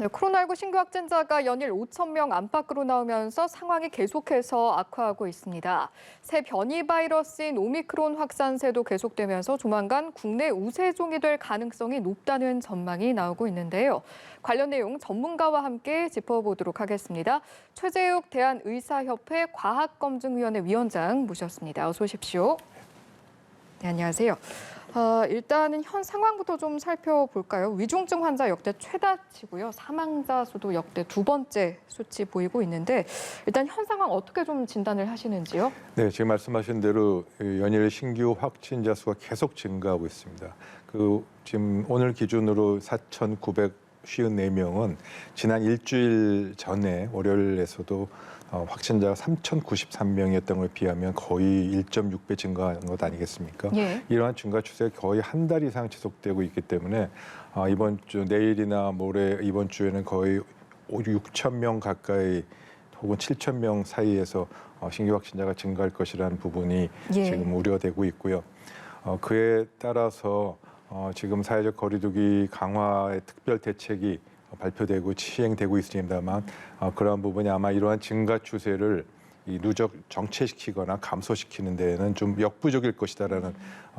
네, 코로나19 신규 확진자가 연일 5천 명 안팎으로 나오면서 상황이 계속해서 악화하고 있습니다. 새 변이 바이러스인 오미크론 확산세도 계속되면서 조만간 국내 우세종이 될 가능성이 높다는 전망이 나오고 있는데요. 관련 내용 전문가와 함께 짚어보도록 하겠습니다. 최재욱 대한의사협회 과학검증위원회 위원장 모셨습니다. 어서 오십시오. 네, 안녕하세요. 일단은 현 상황부터 좀 살펴볼까요? 위중증 환자 역대 최다치고요. 사망자 수도 역대 두 번째 수치 보이고 있는데 일단 현 상황 어떻게 좀 진단을 하시는지요? 네, 지금 말씀하신 대로 연일 신규 확진자 수가 계속 증가하고 있습니다. 지금 오늘 기준으로 4,954명은 지난 일주일 전에 월요일에서도 확진자가 3,093명이었던 것에 비하면 거의 1.6배 증가한 것 아니겠습니까? 예. 이러한 증가 추세가 거의 한 달 이상 지속되고 있기 때문에 이번 주 내일이나 모레 이번 주에는 거의 6천 명 가까이 혹은 7천 명 사이에서 신규 확진자가 증가할 것이라는 부분이 예. 지금 우려되고 있고요. 그에 따라서 지금 사회적 거리두기 강화의 특별 대책이 발표되고 시행되고 있습니다만 그러한 부분이 아마 이러한 증가 추세를 누적 정체시키거나 감소시키는 데에는 좀 역부족일 것이다라는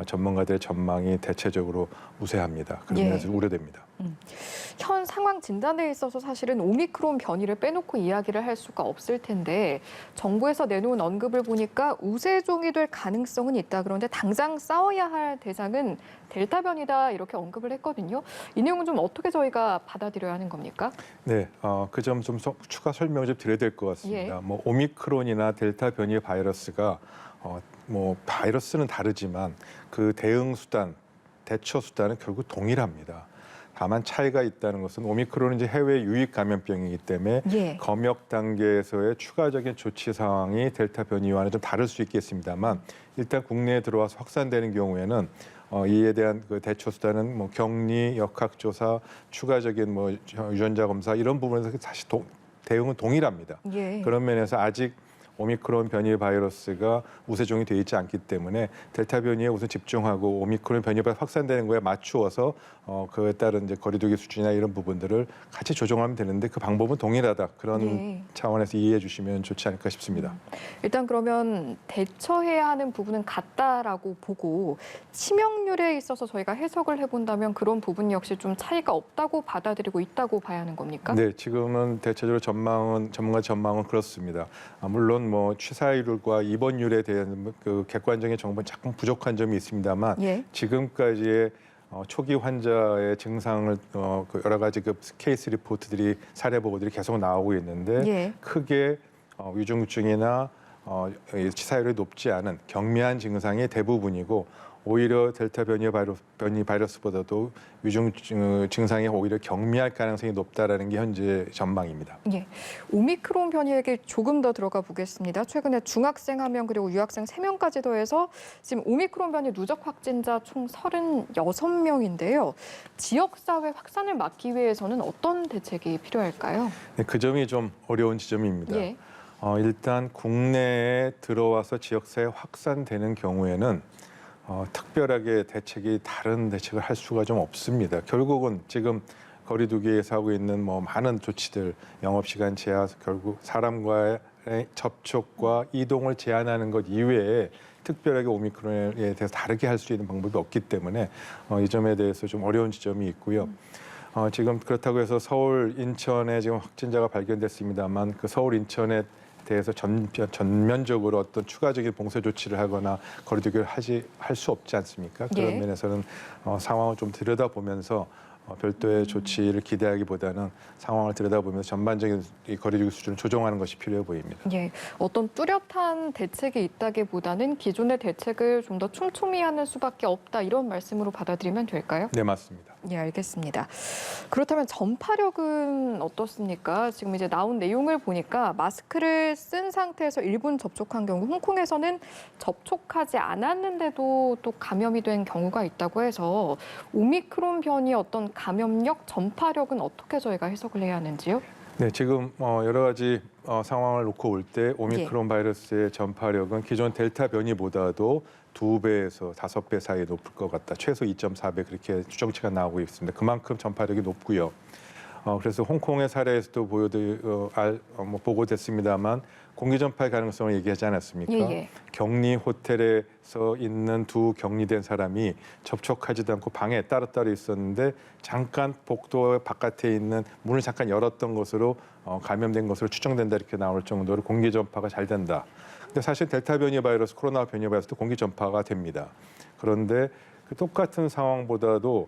전문가들의 전망이 대체적으로 우세합니다. 그런 면에서 우려됩니다. 현 상황 진단에 있어서 사실은 오미크론 변이를 빼놓고 이야기를 할 수가 없을 텐데 정부에서 내놓은 언급을 보니까 우세종이 될 가능성은 있다. 그런데 당장 싸워야 할 대상은 델타 변이다 이렇게 언급을 했거든요. 이 내용은 좀 어떻게 저희가 받아들여야 하는 겁니까? 네, 그 점 좀 추가 설명을 좀 드려야 될 것 같습니다. 예. 뭐 오미크론이나 델타 변이의 바이러스가 뭐 바이러스는 다르지만 그 대응 수단, 대처 수단은 결국 동일합니다. 다만 차이가 있다는 것은 오미크론은 이제 해외 유입 감염병이기 때문에 예. 검역 단계에서의 추가적인 조치 상황이 델타 변이와는 좀 다를 수 있겠습니다만 일단 국내에 들어와서 확산되는 경우에는 이에 대한 그 대처 수단은 뭐 격리, 역학조사, 추가적인 뭐 유전자 검사 이런 부분에서 사실 대응은 동일합니다. 예. 그런 면에서 아직 오미크론 변이 바이러스가 우세종이 되어 있지 않기 때문에 델타 변이에 우선 집중하고 오미크론 변이가 확산되는 거에 맞추어서 그에 따른 이제 거리두기 수준이나 이런 부분들을 같이 조정하면 되는데 그 방법은 동일하다. 그런 예. 차원에서 이해해 주시면 좋지 않을까 싶습니다. 일단 그러면 대처해야 하는 부분은 같다라고 보고 치명률에 있어서 저희가 해석을 해본다면 그런 부분 역시 좀 차이가 없다고 받아들이고 있다고 봐야 하는 겁니까? 네, 지금은 대체적으로 전문가 전망은 그렇습니다. 물론 뭐 취사율과 입원율에 대한 그 객관적인 정보는 조금 부족한 점이 있습니다만 예. 지금까지의 초기 환자의 증상을 그 여러 가지 그 케이스 리포트들이 사례 보고들이 계속 나오고 있는데 예. 크게 위중증이나 치사율이 높지 않은 경미한 증상이 대부분이고 오히려 델타 변이 바이러스보다도 위중증 증상이 오히려 경미할 가능성이 높다라는 게 현재 전망입니다. 예, 오미크론 변이에게 조금 더 들어가 보겠습니다. 최근에 중학생 1명 그리고 유학생 3명까지 더해서 지금 오미크론 변이 누적 확진자 총 36명인데요. 지역사회 확산을 막기 위해서는 어떤 대책이 필요할까요? 네, 그 점이 좀 어려운 지점입니다. 예. 일단 국내에 들어와서 지역사회 확산되는 경우에는 특별하게 다른 대책을 할 수가 좀 없습니다. 결국은 지금 거리두기에서 하고 있는 뭐 많은 조치들, 영업시간 제한, 결국 사람과의 접촉과 이동을 제한하는 것 이외에 특별하게 오미크론에 대해서 다르게 할 수 있는 방법이 없기 때문에 이 점에 대해서 좀 어려운 지점이 있고요. 지금 그렇다고 해서 서울, 인천에 지금 확진자가 발견됐습니다만 그 서울, 인천에 대해서 전면적으로 어떤 추가적인 봉쇄 조치를 하거나 거리두기를 할 수 없지 않습니까? 그런 예. 면에서는 상황을 좀 들여다보면서 별도의 조치를 기대하기보다는 상황을 들여다보면서 전반적인 이 거리두기 수준을 조정하는 것이 필요해 보입니다. 예, 어떤 뚜렷한 대책이 있다기보다는 기존의 대책을 좀 더 촘촘히 하는 수밖에 없다 이런 말씀으로 받아들이면 될까요? 네, 맞습니다. 예, 알겠습니다. 그렇다면 전파력은 어떻습니까? 지금 이제 나온 내용을 보니까 마스크를 쓴 상태에서 1분 접촉한 경우 홍콩에서는 접촉하지 않았는데도 또 감염이 된 경우가 있다고 해서 오미크론 변이의 어떤 감염력, 전파력은 어떻게 저희가 해석을 해야 하는지요? 네, 지금 여러 가지 상황을 놓고 올 때 오미크론 바이러스의 전파력은 기존 델타 변이보다도 2배에서 5배 사이에 높을 것 같다. 최소 2.4배 그렇게 추정치가 나오고 있습니다. 그만큼 전파력이 높고요. 그래서 홍콩의 사례에서도 보고됐습니다만 공기 전파의 가능성을 얘기하지 않았습니까? 예. 격리 호텔에서 있는 두 격리된 사람이 접촉하지도 않고 방에 따로따로 있었는데 잠깐 복도 바깥에 있는 문을 잠깐 열었던 것으로 감염된 것으로 추정된다 이렇게 나올 정도로 공기 전파가 잘 된다. 근데 사실 델타 변이 바이러스, 코로나 변이 바이러스도 공기 전파가 됩니다. 그런데 그 똑같은 상황에서라도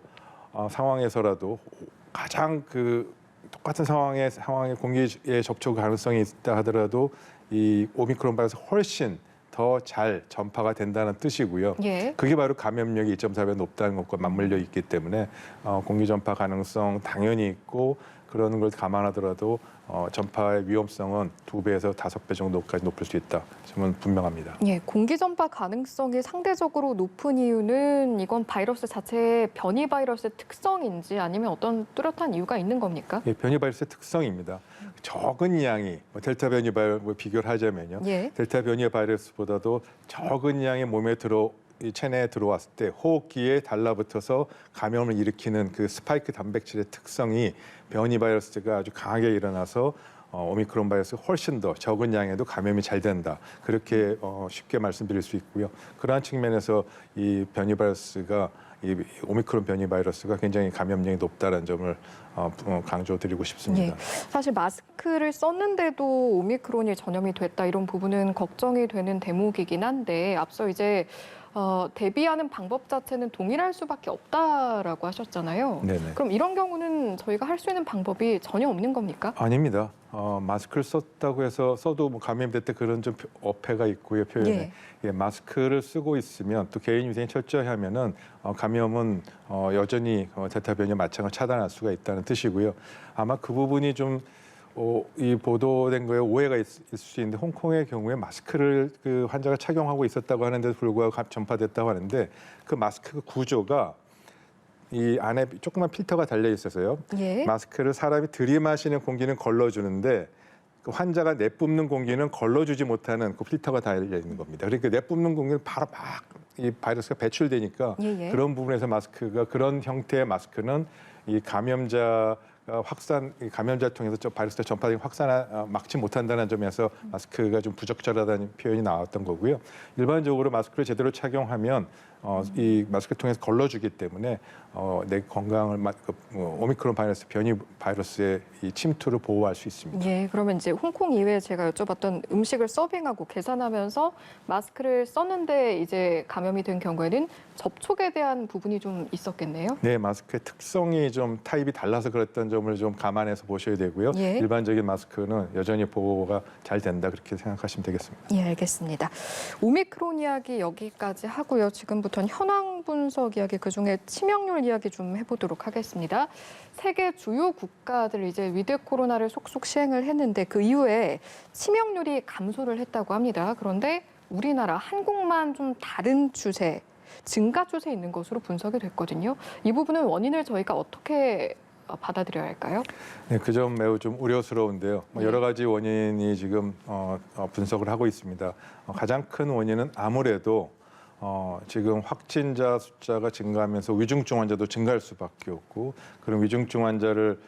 가장 똑같은 상황에 공기에 접촉 가능성이 있다 하더라도 이 오미크론 바이러스 훨씬 더 잘 전파가 된다는 뜻이고요. 예. 그게 바로 감염력이 2.4배 높다는 것과 맞물려 있기 때문에 공기 전파 가능성 당연히 있고 그런 걸 감안하더라도 전파의 위험성은 2배에서 5배 정도까지 높을 수 있다. 점은 분명합니다. 예, 공기 전파 가능성이 상대적으로 높은 이유는 이건 바이러스 자체의 변이 바이러스의 특성인지 아니면 어떤 뚜렷한 이유가 있는 겁니까? 예, 변이 바이러스의 특성입니다. 적은 양이 델타 변이 바이러스 비교를 하자면요. 예. 델타 변이 바이러스보다도 적은 양의 몸에 이 체내에 들어왔을 때 호흡기에 달라붙어서 감염을 일으키는 그 스파이크 단백질의 특성이 변이 바이러스가 아주 강하게 일어나서 오미크론 바이러스 훨씬 더 적은 양에도 감염이 잘 된다. 그렇게 쉽게 말씀드릴 수 있고요. 그러한 측면에서 이 변이 바이러스가 이 오미크론 변이 바이러스가 굉장히 감염력이 높다는 점을 강조드리고 싶습니다. 예. 사실 마스크를 썼는데도 오미크론이 전염이 됐다 이런 부분은 걱정이 되는 대목이긴 한데 앞서 이제 대비하는 방법 자체는 동일할 수밖에 없다라고 하셨잖아요. 네네. 그럼 이런 경우는 저희가 할 수 있는 방법이 전혀 없는 겁니까? 아닙니다. 마스크를 썼다고 해서 써도 감염될 때 그런 좀 어폐가 있고요, 표현에. 예. 예, 마스크를 쓰고 있으면 또 개인 위생이 철저히 하면은 감염은 여전히 델타 변이와 마찬가지로 차단할 수가 있다는 뜻이고요. 아마 그 부분이 좀 이 보도된 거에 오해가 있을 수 있는데 홍콩의 경우에 마스크를 그 환자가 착용하고 있었다고 하는데도 불구하고 전파됐다고 하는데 그 마스크 구조가 이 안에 조그만 필터가 달려 있어서요. 예. 마스크를 사람이 들이마시는 공기는 걸러주는데 그 환자가 내뿜는 공기는 걸러주지 못하는 그 필터가 달려 있는 겁니다. 그러니까 내뿜는 공기는 바로 막 이 바이러스가 배출되니까 예. 그런 부분에서 그런 형태의 마스크는 이 감염자를 통해서 바이러스가 전파되는 확산을 막지 못한다는 점에서 마스크가 좀 부적절하다는 표현이 나왔던 거고요. 일반적으로 마스크를 제대로 착용하면 이 마스크를 통해서 걸러주기 때문에 내 건강을 오미크론 바이러스 변이 바이러스의 이 침투를 보호할 수 있습니다. 예, 그러면 이제 홍콩 이외에 제가 여쭤봤던 음식을 서빙하고 계산하면서 마스크를 썼는데 이제 감염이 된 경우에는 접촉에 대한 부분이 좀 있었겠네요. 네, 마스크의 특성이 좀 타입이 달라서 그랬던 점을 좀 감안해서 보셔야 되고요. 예. 일반적인 마스크는 여전히 보호가 잘 된다 그렇게 생각하시면 되겠습니다. 예, 알겠습니다. 오미크론 이야기 여기까지 하고요. 지금부터는 현황 분석 이야기, 그중에 치명률 이야기 좀 해보도록 하겠습니다. 세계 주요 국가들 이제 위드 코로나를 속속 시행을 했는데 그 이후에 치명률이 감소를 했다고 합니다. 그런데 우리나라 한국만 좀 다른 추세, 증가 추세에 있는 것으로 분석이 됐거든요. 이 부분은 원인을 저희가 어떻게 받아들여야 할까요? 네, 그 점 매우 좀 우려스러운데요. 네. 여러 가지 원인이 지금 분석을 하고 있습니다. 가장 큰 원인은 아무래도 지금 확진자 숫자가 증가하면서 위중증 환자도 증가할 수밖에 없고 그런 위중증 환자를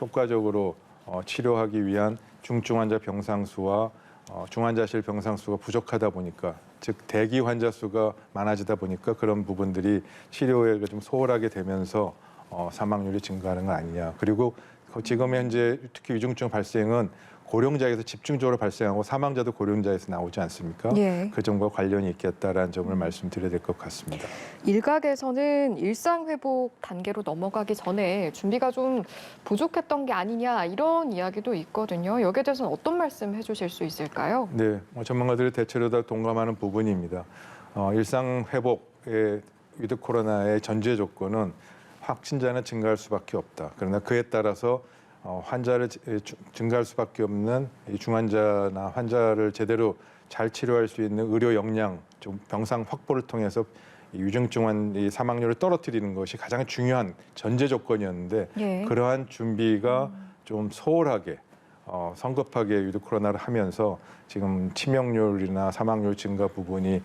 효과적으로 치료하기 위한 중증 환자 병상 수와 중환자실 병상 수가 부족하다 보니까 즉 대기 환자 수가 많아지다 보니까 그런 부분들이 치료에 좀 소홀하게 되면서 사망률이 증가하는 거 아니냐. 그리고 지금 현재 특히 위중증 발생은 고령자에서 집중적으로 발생하고 사망자도 고령자에서 나오지 않습니까? 예. 그 점과 관련이 있겠다라는 점을 말씀드려야 될 것 같습니다. 일각에서는 일상 회복 단계로 넘어가기 전에 준비가 좀 부족했던 게 아니냐 이런 이야기도 있거든요. 여기에 대해서는 어떤 말씀 해주실 수 있을까요? 네, 전문가들이 대체로 다 동감하는 부분입니다. 일상 회복의 위드 코로나의 전제 조건은 확진자는 증가할 수밖에 없다. 그러나 그에 따라서 환자를 증가할 수밖에 없는 이 중환자나 환자를 제대로 잘 치료할 수 있는 의료 역량, 좀 병상 확보를 통해서 이 위중증 이 사망률을 떨어뜨리는 것이 가장 중요한 전제 조건이었는데 예. 그러한 준비가 좀 소홀하게 성급하게 위드 코로나를 하면서 지금 치명률이나 사망률 증가 부분이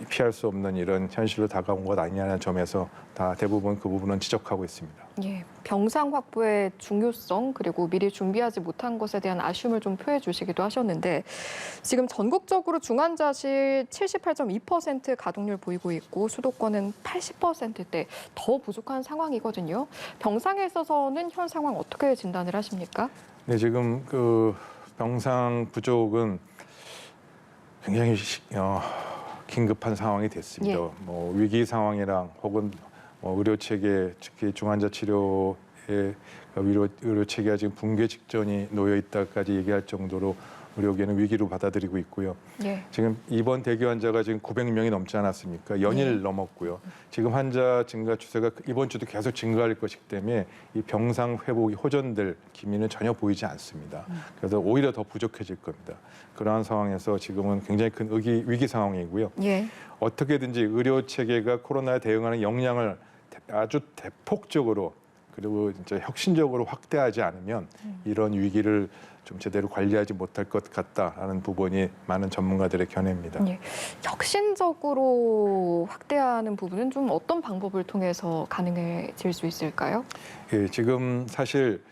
피할 수 없는 이런 현실로 다가온 것 아니냐는 점에서 다 대부분 그 부분은 지적하고 있습니다. 예, 병상 확보의 중요성 그리고 미리 준비하지 못한 것에 대한 아쉬움을 좀 표해 주시기도 하셨는데 지금 전국적으로 중환자실 78.2% 가동률 보이고 있고 수도권은 80%대 더 부족한 상황이거든요. 병상에 있어서는 현 상황 어떻게 진단을 하십니까? 네, 지금 그 병상 부족은 굉장히 긴급한 상황이 됐습니다. 예. 뭐 위기 상황이랑 혹은 의료 체계, 특히 중환자 치료의 의료 체계가 지금 붕괴 직전이 놓여 있다까지 얘기할 정도로 의료계는 위기로 받아들이고 있고요. 예. 지금 입원 대기 환자가 지금 900명이 넘지 않았습니까? 연일 넘었고요. 지금 환자 증가 추세가 이번 주도 계속 증가할 것이기 때문에 이 병상 회복이 호전될 기미는 전혀 보이지 않습니다. 그래서 오히려 더 부족해질 겁니다. 그러한 상황에서 지금은 굉장히 큰 위기 상황이고요. 예. 어떻게든지 의료 체계가 코로나에 대응하는 역량을 아주 대폭적으로 그리고 진짜 혁신적으로 확대하지 않으면 이런 위기를 좀 제대로 관리하지 못할 것 같다라는 부분이 많은 전문가들의 견해입니다. 예. 혁신적으로 확대하는 부분은 좀 어떤 방법을 통해서 가능해질 수 있을까요? 예, 지금 사실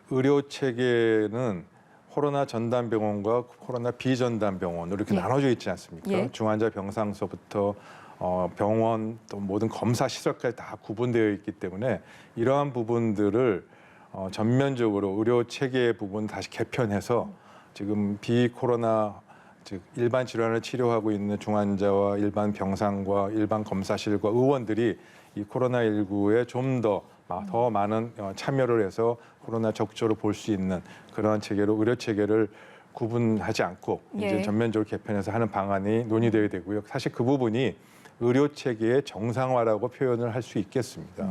의료 체계는 코로나 전담 병원과 코로나 비전담 병원으로 이렇게 예. 나눠져 있지 않습니까? 예. 중환자 병상서부터 병원 또 모든 검사 시설까지 다 구분되어 있기 때문에 이러한 부분들을 전면적으로 의료 체계 부분 다시 개편해서 지금 비코로나 즉 일반 질환을 치료하고 있는 중환자와 일반 병상과 일반 검사실과 의원들이 이 코로나19에 좀 더 많은 참여를 해서 코로나 적조를 볼 수 있는 그러한 체계로 의료 체계를 구분하지 않고 이제 예. 전면적으로 개편해서 하는 방안이 논의되어야 되고요. 사실 그 부분이 의료 체계의 정상화라고 표현을 할 수 있겠습니다.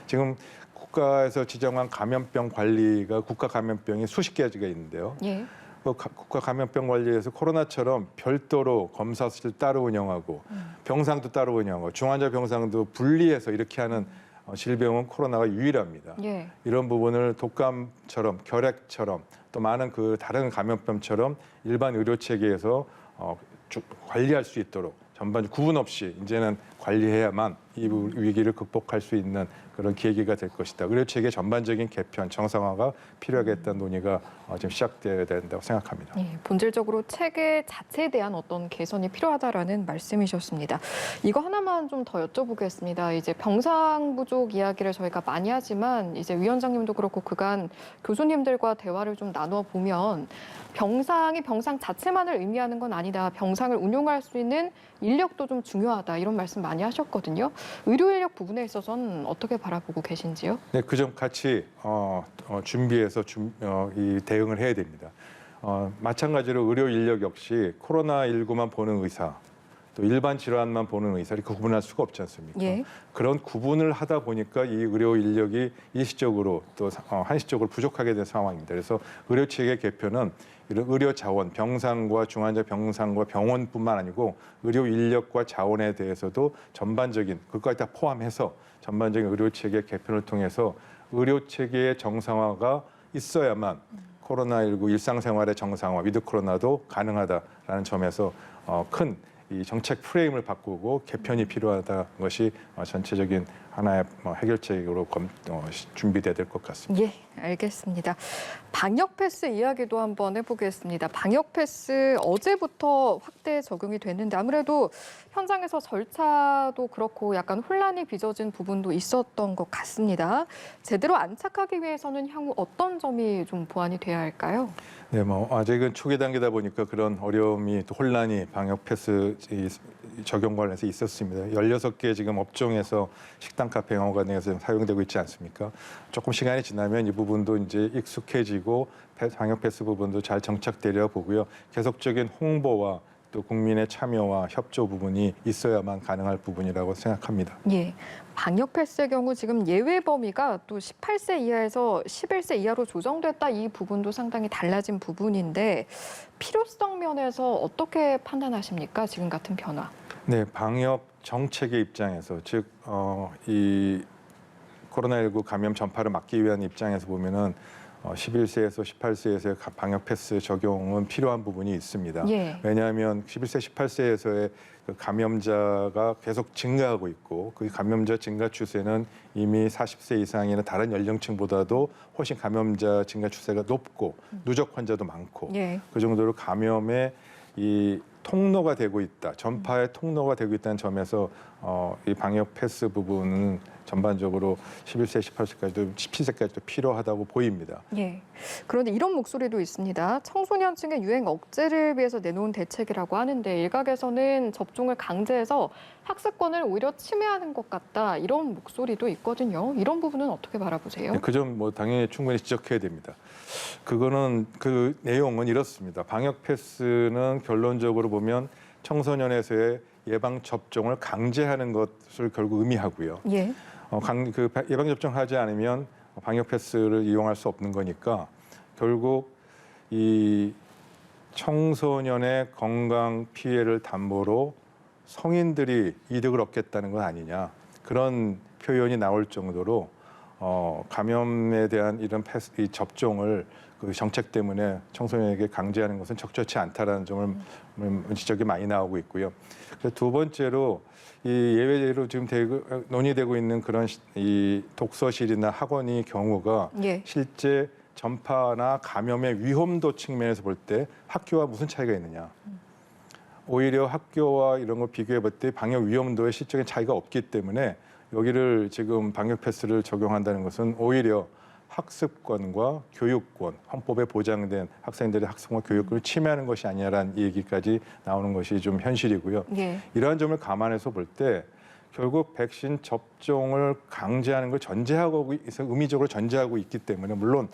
지금 국가에서 지정한 감염병 관리가 국가 감염병이 수십 가지가 있는데요. 예. 그 국가 감염병 관리에서 코로나처럼 별도로 검사실 따로 운영하고 병상도 따로 운영하고 중환자 병상도 분리해서 이렇게 하는 질병은 코로나가 유일합니다. 예. 이런 부분을 독감처럼 결핵처럼 또 많은 그 다른 감염병처럼 일반 의료 체계에서 관리할 수 있도록 전반적으로 구분 없이 이제는 관리해야만 이 위기를 극복할 수 있는 그런 계기가 될 것이다. 의료 체계 전반적인 개편, 정상화가 필요하겠다는 논의가 지금 시작되어야 된다고 생각합니다. 예, 본질적으로 체계 자체에 대한 어떤 개선이 필요하다라는 말씀이셨습니다. 이거 하나만 좀 더 여쭤보겠습니다. 이제 병상 부족 이야기를 저희가 많이 하지만 이제 위원장님도 그렇고 그간 교수님들과 대화를 좀 나누어 보면 병상이 병상 자체만을 의미하는 건 아니다. 병상을 운용할 수 있는 인력도 좀 중요하다. 이런 말씀 많이 하셨거든요. 의료 인력 부분에 있어서는 어떻게 바라보고 계신지요? 네, 그 점 같이 준비해서 이 대응을 해야 됩니다. 마찬가지로 의료 인력 역시 코로나19만 보는 의사, 또 일반 질환만 보는 의사 이렇게 구분할 수가 없지 않습니까? 예. 그런 구분을 하다 보니까 이 의료 인력이 일시적으로 또 한시적으로 부족하게 된 상황입니다. 그래서 의료 체계 개편은 이런 의료 자원, 병상과 중환자 병상과 병원뿐만 아니고 의료 인력과 자원에 대해서도 전반적인 그것까지 다 포함해서 전반적인 의료 체계 개편을 통해서 의료 체계의 정상화가 있어야만 코로나19 일상생활의 정상화, 위드 코로나도 가능하다라는 점에서 큰 이 정책 프레임을 바꾸고 개편이 필요하다는 것이 전체적인 하나의 해결책으로 준비돼야 될 것 같습니다. 예, 알겠습니다. 방역 패스 이야기도 한번 해보겠습니다. 방역 패스 어제부터 확대 적용이 됐는데 아무래도 현장에서 절차도 그렇고 약간 혼란이 빚어진 부분도 있었던 것 같습니다. 제대로 안착하기 위해서는 향후 어떤 점이 좀 보완이 돼야 할까요? 네, 아직은 초기 단계다 보니까 그런 어려움이 또 혼란이 방역 패스 적용 관련해서 있었습니다. 16개 지금 업종에서 식당, 카페, 영화관 등에서 사용되고 있지 않습니까? 조금 시간이 지나면 이 부분도 이제 익숙해지고 방역 패스 부분도 잘 정착되려 보고요. 계속적인 홍보와 또 국민의 참여와 협조 부분이 있어야만 가능할 부분이라고 생각합니다. 예, 방역 패스의 경우 지금 예외 범위가 또 18세 이하에서 11세 이하로 조정됐다 이 부분도 상당히 달라진 부분인데 필요성 면에서 어떻게 판단하십니까? 지금 같은 변화. 네, 방역 정책의 입장에서 즉 이 코로나19 감염 전파를 막기 위한 입장에서 보면은 11세에서 18세에서의 방역 패스 적용은 필요한 부분이 있습니다. 예. 왜냐하면 11세, 18세에서의 감염자가 계속 증가하고 있고 그 감염자 증가 추세는 이미 40세 이상이나 다른 연령층보다도 훨씬 감염자 증가 추세가 높고 누적 환자도 많고 예. 그 정도로 감염의 이 통로가 되고 있다, 전파의 통로가 되고 있다는 점에서 이 방역 패스 부분은 전반적으로 11세, 18세까지도 17세까지도 필요하다고 보입니다. 예. 그런데 이런 목소리도 있습니다. 청소년층의 유행 억제를 위해서 내놓은 대책이라고 하는데 일각에서는 접종을 강제해서 학습권을 오히려 침해하는 것 같다 이런 목소리도 있거든요. 이런 부분은 어떻게 바라보세요? 그 점 뭐 당연히 충분히 지적해야 됩니다. 그거는 그 내용은 이렇습니다. 방역 패스는 결론적으로 보면 청소년에서의 예방 접종을 강제하는 것을 결국 의미하고요. 예. 예방 접종하지 않으면 방역 패스를 이용할 수 없는 거니까 결국 이 청소년의 건강 피해를 담보로 성인들이 이득을 얻겠다는 건 아니냐 그런 표현이 나올 정도로 감염에 대한 이런 이 접종을 그 정책 때문에 청소년에게 강제하는 것은 적절치 않다라는 점을 지적이 많이 나오고 있고요. 그래서 두 번째로 이 예외로 지금 논의되고 있는 그런 이 독서실이나 학원의 경우가 예. 실제 전파나 감염의 위험도 측면에서 볼 때 학교와 무슨 차이가 있느냐. 오히려 학교와 이런 걸 비교해 볼 때 방역 위험도에 실적인 차이가 없기 때문에 여기를 지금 방역 패스를 적용한다는 것은 오히려 학습권과 교육권, 헌법에 보장된 학생들의 학습과 교육권을 침해하는 것이 아니냐라는 얘기까지 나오는 것이 좀 현실이고요. 예. 이러한 점을 감안해서 볼 때 결국 백신 접종을 강제하는 걸 전제하고 의미적으로 전제하고 있기 때문에 물론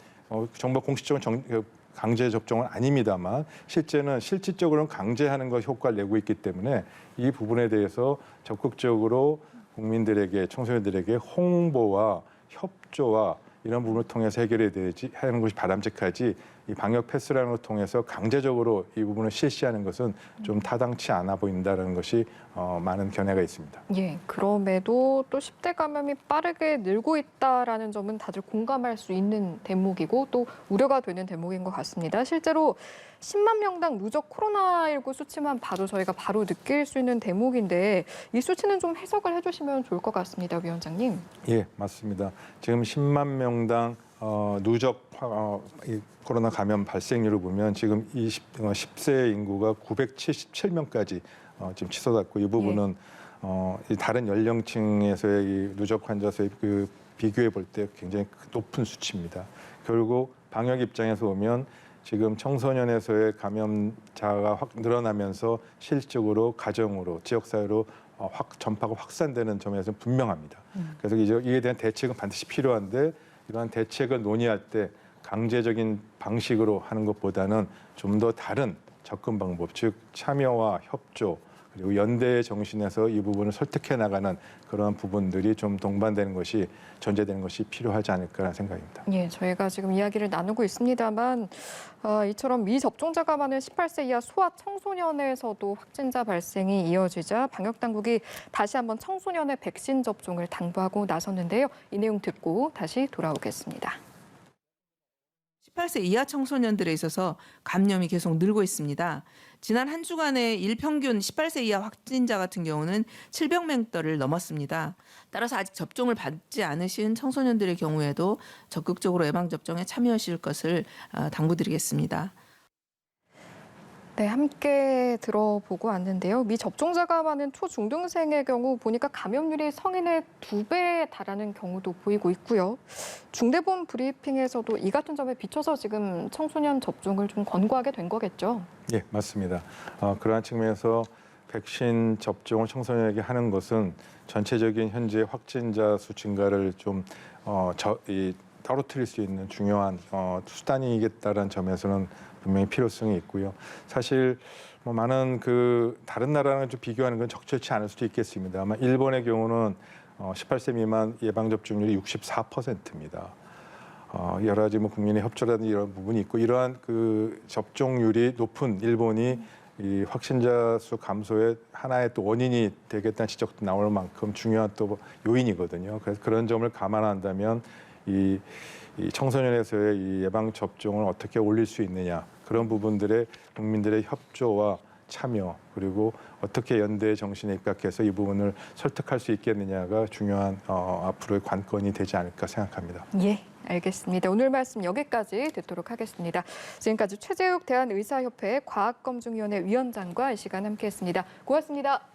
정부 공식적으로 강제 접종은 아닙니다만 실질적으로는 강제하는 것 효과를 내고 있기 때문에 이 부분에 대해서 적극적으로 국민들에게 청소년들에게 홍보와 협조와 이런 부분을 통해서 해결해야 되지 하는 것이 바람직하지 이 방역 패스라는 걸 통해서 강제적으로 이 부분을 실시하는 것은 좀 타당치 않아 보인다는 것이 많은 견해가 있습니다. 예. 그럼에도 또 10대 감염이 빠르게 늘고 있다라는 점은 다들 공감할 수 있는 대목이고 또 우려가 되는 대목인 것 같습니다. 실제로 10만 명당 누적 코로나19 수치만 봐도 저희가 바로 느낄 수 있는 대목인데 이 수치는 좀 해석을 해주시면 좋을 것 같습니다, 위원장님. 예, 맞습니다. 지금 10만 명당 누적 이 코로나 감염 발생률을 보면 지금 10세 인구가 977명까지 지금 치솟았고 이 부분은 이 다른 연령층에서의 이 누적 환자 수의 그 비교해 볼 때 굉장히 높은 수치입니다. 결국 방역 입장에서 보면 지금 청소년에서의 감염자가 확 늘어나면서 실질적으로 가정으로 지역사회로 전파가 확산되는 점에서는 분명합니다. 그래서 이에 대한 대책은 반드시 필요한데 이러한 대책을 논의할 때 강제적인 방식으로 하는 것보다는 좀 더 다른 접근 방법, 즉 참여와 협조 그리고 연대의 정신에서 이 부분을 설득해 나가는 그런 부분들이 좀 동반되는 것이 전제되는 것이 필요하지 않을까라는 생각입니다. 예, 저희가 지금 이야기를 나누고 있습니다만 이처럼 미접종자가 많은 18세 이하 소아 청소년에서도 확진자 발생이 이어지자 방역 당국이 다시 한번 청소년의 백신 접종을 당부하고 나섰는데요. 이 내용 듣고 다시 돌아오겠습니다. 18세 이하 청소년들에 있어서 감염이 계속 늘고 있습니다. 지난 한 주간의 일평균 18세 이하 확진자 같은 경우는 700명대를 넘었습니다. 따라서 아직 접종을 받지 않으신 청소년들의 경우에도 적극적으로 예방접종에 참여하실 것을 당부드리겠습니다. 네, 함께 들어보고 왔는데요. 미접종자가 많은 초중등생의 경우 보니까 감염률이 성인의 2배에 달하는 경우도 보이고 있고요. 중대본 브리핑에서도 이 같은 점에 비춰서 지금 청소년 접종을 좀 권고하게 된 거겠죠? 예, 맞습니다. 그러한 측면에서 백신 접종을 청소년에게 하는 것은 전체적인 현재 확진자 수 증가를 좀 떨어뜨릴 수 있는 중요한 수단이겠다라는 점에서는 분명히 필요성이 있고요. 사실 많은 다른 나라랑 좀 비교하는 건 적절치 않을 수도 있겠습니다. 아마 일본의 경우는 18세 미만 예방 접종률이 64%입니다. 여러 가지 국민의 협조라든지 이런 부분이 있고 이러한 접종률이 높은 일본이 이 확진자 수 감소의 하나의 또 원인이 되겠다는 지적도 나올 만큼 중요한 또 요인이거든요. 그래서 그런 점을 감안한다면 이 이 청소년에서의 이 예방 접종을 어떻게 올릴 수 있느냐 그런 부분들의 국민들의 협조와 참여 그리고 어떻게 연대의 정신에 입각해서 이 부분을 설득할 수 있겠느냐가 중요한 앞으로의 관건이 되지 않을까 생각합니다. 예, 알겠습니다. 오늘 말씀 여기까지 듣도록 하겠습니다. 지금까지 최재욱 대한의사협회 과학검증위원회 위원장과 이 시간 함께했습니다. 고맙습니다.